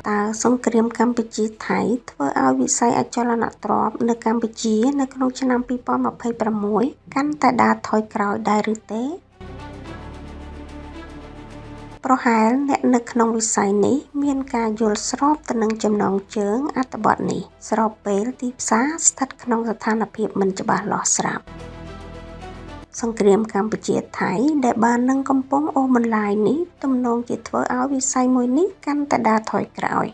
តើសង្គ្រាមកម្ពុជាថៃធ្វើឲ្យវិស័យអចលនទ្រព្យនៅកម្ពុជានៅក្នុងឆ្នាំ2026កាន់តែដើរថយក្រោយដែរឬទេប្រហែលអ្នកនៅក្នុងវិស័យនេះមានការយល់ស្របទៅនឹងចំណងជើងអត្ថបទនេះស្របពេលទីផ្សារស្ថិតក្នុងស្ថានភាពមិនច្បាស់លាស់ស្រាប់សង្គ្រាមកម្ពុជាថៃដែលបាននឹងកំពុងអូសបន្លាយនេះទំនងជាធ្វើឲ្យវិស័យមួយនេះកាន់តែដើរថយក្រោយ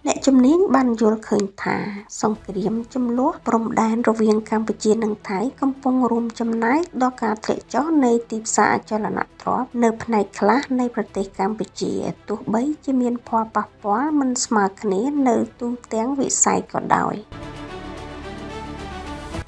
អ្នកជំនាញបានយល់ឃើញថាសង្គ្រាមជម្លោះព្រំដែនរវាងកម្ពុជានិងថៃកំពុងរួមចំណែកដល់ការធ្លាក់ចុះនៃទីផ្សារអចលនទ្រព្យនៅផ្នែកខ្លះនៃប្រទេសកម្ពុជាទោះបីជាមានផលប៉ះពាល់មិនស្មើគ្នានៅទូទាំងវិស័យក៏ដោយ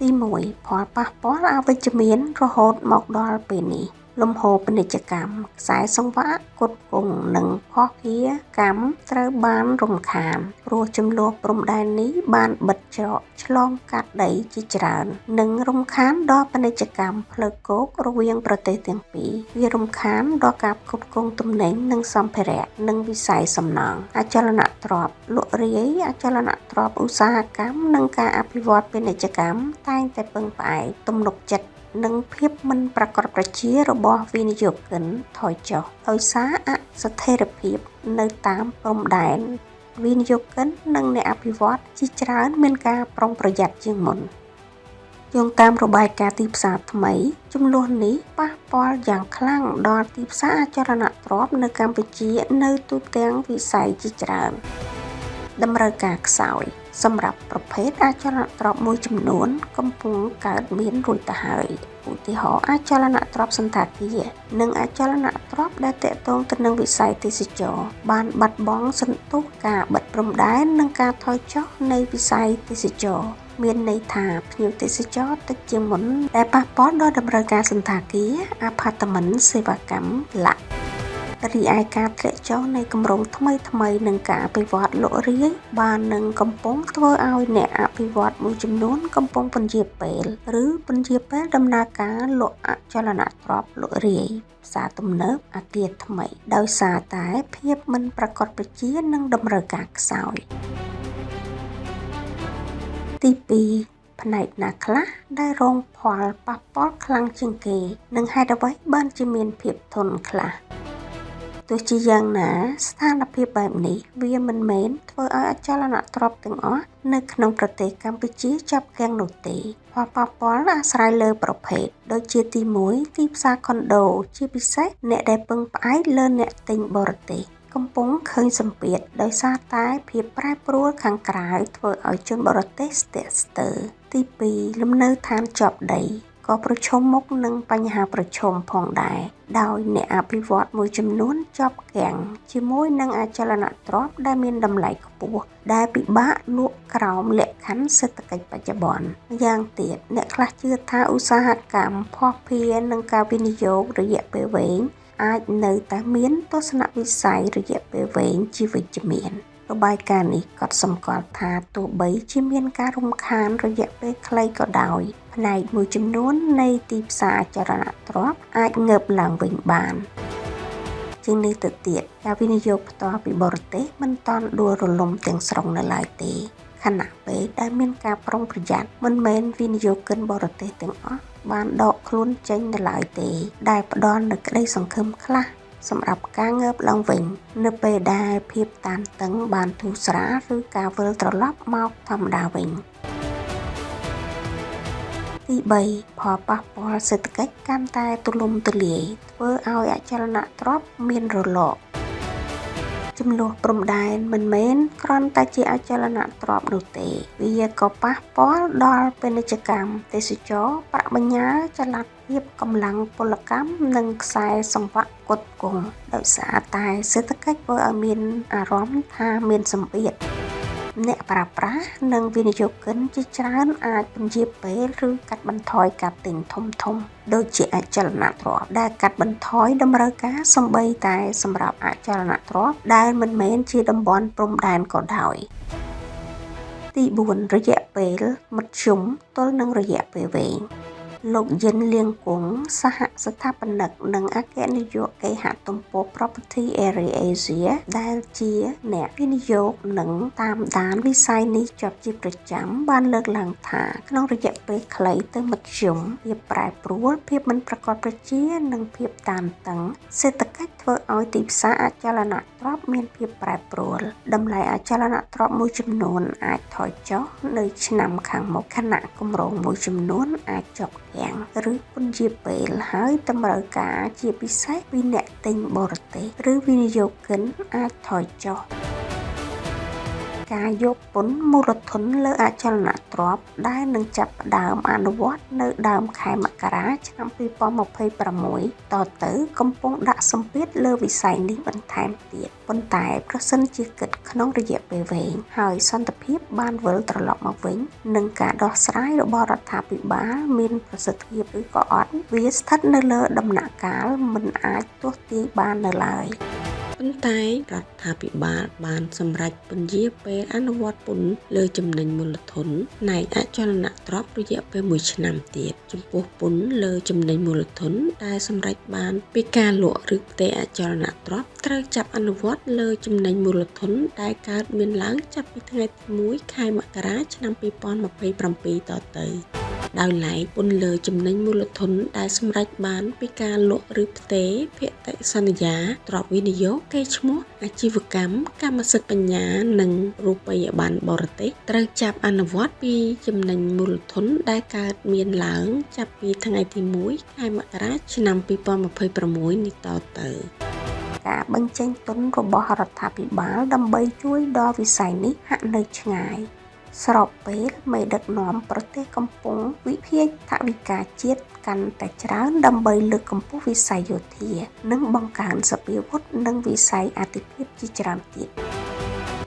ទី1ផលប៉ះពាល់អវិជ្ជមានរហូតមកដល់ពេលនេះលំហូរពាណិជ្ជកម្មខ្សែសង្វាក់ផ្គត់ផ្គង់និងភស្តុភារកម្មត្រូវបានរំខានព្រោះជម្លោះព្រំដែននេះបានបិទច្រកឆ្លងកាត់ដីជាច្រើននិងរំខានដល់ពាណិជ្ជកម្មផ្លូវគោករវាងប្រទេសទាំងពីរវារំខានដល់ការផ្គត់ផ្គង់ទំនិញនិងសម្ភារៈនិងវិស័យសំណង់អចលនទ្រព្យលក់រាយអចលនទ្រព្យឧស្សាហកម្មនិងការអភិវឌ្ឍពាណិជ្ជកម្មតែងតែពឹងផ្អែកទំនុកចិត្តនិងភាពមិនប្រាកដប្រជារបស់វិនិយោគិនថយចុះដោយសារអស្ថិរភាពនៅតាមព្រំដែនវិនិយោគិននិងអ្នកអភិវឌ្ឍជាច្រើនមានការប្រុងប្រយ័ត្នជាងមុនយោងតាមរបាយការណ៍ទីផ្សារថ្មីចំនួននេះប៉ះពាល់យ៉ាងខ្លាំងដល់ទីផ្សារអចលនទ្រព្យនៅកម្ពុជានៅទូទាំងវិស័យជាច្រើនតម្រូវការខ្សោយសម្រាប់ប្រភេទអចលនទ្រព្យមួយចំនួនកំពុងកើតមានរួចទៅហើយឧទាហរណ៍អចលនទ្រព្យសន្តាគារនិងអចលនទ្រព្យដែលទាក់ទងទៅនឹងវិស័យទេសចរណ៍បានបាត់បង់សន្ទុះការបិទព្រំដែននិងការថយចុះនៃវិស័យទេសចរណ៍មានន័យថាភ្ញៀវទេសចរតិចជាងមុនដែលប៉ះពាល់ដល់តម្រូវការសន្តាគារអាផាតមិនសេវាកម្មលក្ខរីឯការធ្លាក់ចុះនៃគម្រោងថ្មីនិងការអភិវឌ្ឍលក់រាយបាននឹងកំពុងធ្វើឲ្យអ្នកអភិវឌ្ឍមួយចំនួនកំពុងពន្យាពេលដំណើរការលក់អចលនទ្រព្យលក់រាយផ្សារទំនើបអគារថ្មីដោយសារតែភាពមិនប្រាកដប្រជានិងតម្រូវការខ្សោយទី2ផ្នែកណាខ្លះដែលរងផលប៉ះពាល់ខ្លាំងជាងគេនិងហេតុអ្វីបានជាមានភាពធន់ខ្លះទោះជាយ៉ាងណាស្ថានភាពបែបនេះវាមិនមែនធ្វើឲ្យអចលនទ្រព្យទាំងអស់នៅក្នុងប្រទេសកម្ពុជាចាប់គាំងនោះទេផលប៉ះពាល់អាស្រ័យលើប្រភេទដូចជាទី1ទីផ្សារខុនដូជាពិសេសអ្នកដែលពឹងផ្អែកលើអ្នកទិញបរទេសកំពុងឃើញសម្ពាធដោយសារតែភាពប្រែប្រួលខាងក្រៅធ្វើឲ្យជនបរទេសស្ទាក់ស្ទើរទី2លំនៅឋានជាប់ដីក៏ប្រឈមមុខនឹងបញ្ហាប្រឈមផងដែរដោយអ្នកអភិវឌ្ឍមួយចំនួនជាប់គាំងជាមួយនឹងអចលនទ្រព្យដែលមានតម្លៃខ្ពស់ដែលពិបាកលក់ក្រោមលក្ខខណ្ឌសេដ្ឋកិច្ចបច្ចុប្បន្នម្យ៉ាងទៀតអ្នកខ្លះជឿថាឧស្សាហកម្មភស្តុភារនិងការវិនិយោគរយៈពេលវែងអាចនៅតែមានទស្សនវិស័យរយៈពេលវែងជាវិជ្ជមានរបាយការណ៍នេះក៏សម្គាល់ថាទោះបីជាមានការរំខានរយៈពេលខ្លីក៏ដោយផ្នែកមួយចំនួននៃទីផ្សារអចលនទ្រព្យអាចងើបឡើងវិញបានជាងនេះទៅទៀតការវិនិយោគផ្ទាល់ពីបរទេសមិនតាន់ដួលរលំទាំងស្រុងនៅឡើយទេខណៈពេលដែលមានការប្រុងប្រយ័ត្នមិនមែនវិនិយោគិនបរទេសទាំងអស់បានដកខ្លួនចេញនៅឡើយទេដែលផ្ដល់នូវក្តីសង្ឃឹមខ្លះសម្រាប់ការងើបឡើងវិញនៅពេលដែលភាពតានតឹងបានធូរស្រាលឬការវិលត្រឡប់មកធម្មតាវិញទី3ផលប៉ះពាល់សេដ្ឋកិច្ចកាន់តែទូលំទូលាយធ្វើឲ្យអចលនទ្រព្យមានរលកចំនួនព្រំដែនមិនមែនគ្រាន់តែជាអចលនទ្រព្យនោះទេវាក៏ប៉ះពាល់ដល់ពាណិជ្ជកម្មទេសចរណ៍ប្រាក់បញ្ញើចល័តភាពកម្លាំងពលកម្មនិងខ្សែសង្វាក់ផ្គត់ផ្គង់ដោយសារតែសេដ្ឋកិច្ចធ្វើឲ្យមានអារម្មណ៍ថាមានសម្ពាធអ្នកប្រើប្រាស់និងវិនិយោគិនជាច្រើនអាចពន្យាពេលឬកាត់បន្ថយការទិញធំដូចជាអចលនទ្រព្យដែលកាត់បន្ថយតម្រូវការសូម្បីតែសម្រាប់អចលនទ្រព្យដែលមិនមែនជាតំបន់ព្រំដែនក៏ដោយទី4រយៈពេលមធ្យមទល់នឹងរយៈពេលវែង លោកយិនលៀងគង់សហស្ថាបនិកនិងអគ្គនាយកគេហទំព័រ Property Area Asia ដែលជាអ្នកវិនិយោគនិងតាមដានវិស័យនេះជាប់ជាប្រចាំបានលើកឡើងថាក្នុងរយៈពេលខ្លីទៅមធ្យមភាពប្រែប្រួលភាពមិនប្រាកដប្រជានិងភាពតានតឹងសេដ្ឋកិច្ចធ្វើឲ្យទីផ្សារអចលនទ្រព្យមានភាពប្រែប្រួលតម្លៃអចលនទ្រព្យមួយចំនួនអាចថយចុះនៅឆ្នាំខាងមុខខណៈគម្រោងមួយចំនួនអាចជាប់គាំងឬពន្យាពេលហើយតម្រូវការជាពិសេសពីអ្នកទិញបរទេសឬវិនិយោគិនអាចថយចុះការយកពន្ធមូលធនលើអចលនទ្រព្យដែលនឹងចាប់ផ្ដើមអនុវត្តនៅដើមខែមករាឆ្នាំ2026តទៅកំពុងដាក់សម្ពាធលើវិស័យនេះបន្ថែមទៀតប៉ុន្តែប្រសិនជាគិតក្នុងរយៈពេលវែងហើយសន្តិភាពបានវិលត្រឡប់មកវិញនិងការដោះស្រាយរបស់រដ្ឋាភិបាលមានប្រសិទ្ធភាពឬក៏អត់វាស្ថិតនៅលើដំណាក់កាលមិនអាចទស្សន៍ទាយបាននៅឡើយប៉ុន្តែរដ្ឋាភិបាលបានសម្រេចពន្យាពេលអនុវត្តពន្ធលើចំណេញមូលធនផ្នែកអចលនទ្រព្យរយៈពេល1ឆ្នាំទៀតចំពោះពន្ធលើចំណេញមូលធនដែលសម្រេចបានពីការលក់ឬផ្ទេរអចលនទ្រព្យត្រូវចាប់អនុវត្តលើចំណេញមូលធនដែលកើតមានឡើងចាប់ពីថ្ងៃទី1ខែមករាឆ្នាំ2027តទៅដោយឡែកពន្ធលើចំណេញមូលធនដែលសម្រេចបានពីការលក់ឬផ្ទេរភាគតិសន្យាទ្រព្យវិនិយោគកេរ្តិ៍ឈ្មោះអាជីវកម្មកម្មសិទ្ធិបញ្ញានិងរូបិយប័ណ្ណបរទេសត្រូវចាប់អនុវត្តពីចំណេញមូលធនដែលកើតមានឡើងចាប់ពីថ្ងៃទី1ខែមករាឆ្នាំ2026នេះតទៅការបញ្ចេញទុនរបស់រដ្ឋាភិបាលដើម្បីជួយដល់វិស័យនេះហាក់នៅឆ្ងាយស្របពេលមេដឹកនាំប្រទេសកំពុងវិភាគថវិកាជាតិកាន់តែច្រើនដើម្បីលើកកម្ពស់វិស័យយោធានិងបង្កើនសពាវុធនិងវិស័យអាទិភាពជាច្រើនទៀត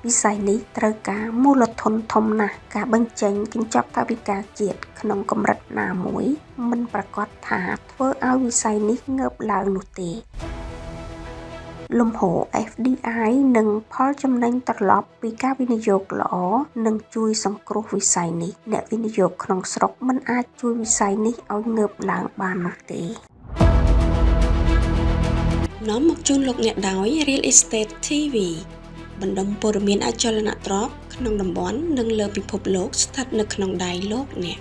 វិស័យនេះត្រូវការមូលធនធំណាស់ការបញ្ចេញកញ្ចប់ថវិកាជាតិក្នុងកម្រិតណាមួយមិនប្រកាសថាធ្វើឲ្យវិស័យនេះងើបឡើងនោះទេលំហូរ FDI និងផលចំណេញត្រឡប់ពីការវិនិយោគល្អនឹងជួយសង្គ្រោះវិស័យនេះអ្នកវិនិយោគក្នុងស្រុកមិនអាចជួយវិស័យនេះឲ្យងើបឡើងបាននោះទេនាំមកជូនលោកអ្នកដោយ Real Estate TV បណ្ដុំព័ត៌មានអចលនទ្រព្យក្នុងតំបន់និងលើពិភពលោកស្ថិតនៅក្នុងដៃលោកអ្នក